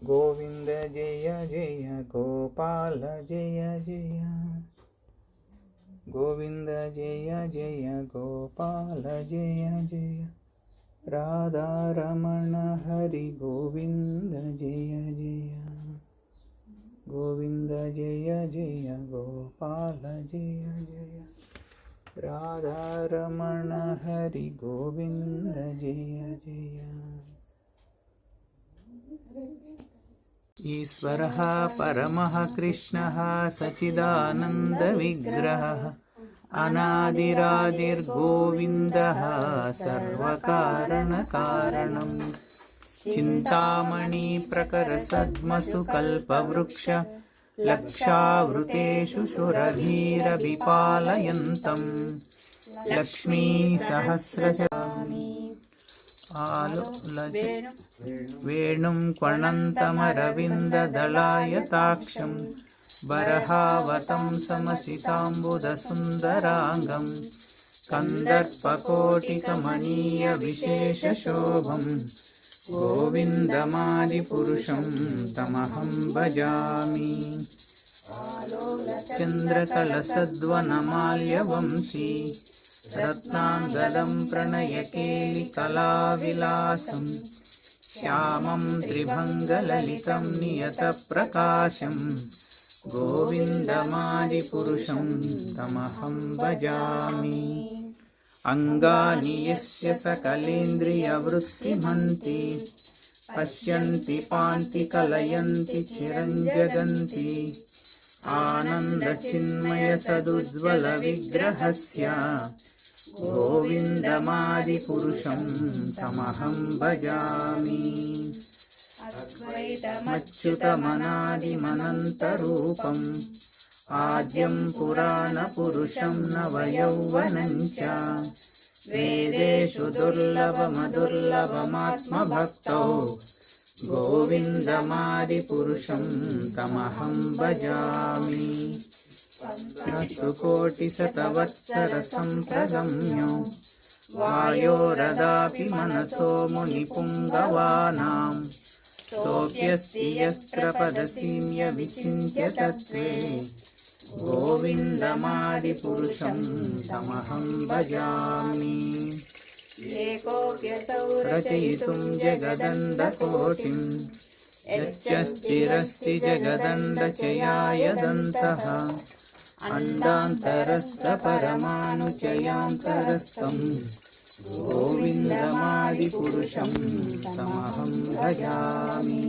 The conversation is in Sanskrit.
गोविन्द जय जय गोपाल जय जय गोविन्द जय जय गोपाल जय जय राधारमण हरि गोविन्द जय जय गोविन्द जय जय गोपाल जय जय राधारमण हरि गोविन्द जय जय ईश्वरः परमः कृष्णः सच्चिदानन्दविग्रहः अनादिरादिर्गोविन्दः सर्वकारणकारणं चिन्तामणि प्रकरसद्मसु कल्पवृक्ष लक्षावृतेषु सुरधीरविपालयन्तं लक्ष्मीसहस्रशामि वेणुं क्वणन्तमरविन्ददलायताक्षं बरहावतं समसिताम्बुदसुन्दराङ्गं कन्दर्पकोटिकमनीयविशेषशोभं गोविन्दमादिपुरुषं तमहं भजामि चन्द्रकलसद्वनमाल्यवंशी रत्नाङ्गदं प्रणयकेलिकलाविलासं श्यामं त्रिभङ्गललितं नियतप्रकाशं गोविन्दमादिपुरुषं तमहं भजामि अङ्गानि यस्य सकलेन्द्रियवृत्तिमन्ति पश्यन्ति पान्ति कलयन्ति चिरञ्जगन्ति आनन्दचिन्मयसदुज्ज्वलविग्रहस्य गोविन्दमादिपुरुषं तमहं भजामि अच्युतमनादिमनन्तरूपम् आद्यं पुराणपुरुषं नवयौवनं च वेदेषु दुर्लभमदुर्लभमात्मभक्तौ गोविन्दमादिपुरुषं तमहं भजामि कोटिशतवत्सरसम्प्रगम्यो वायोरदापि मनसो मुनिपुङ्गवानां सोऽप्यस्ति यत्र पदसीम्य विचिन्त्य तत्त्वे गोविन्दमादिपुरुषं तमहं भजामि रचयितुं जगदण्डकोटिं यच्चस्तिरस्ति जगदण्डचयायदन्तः अण्डान्तरस्थपरमाणुचयान्तरस्थं गोविन्दमादिपुरुषं तमहं भजामि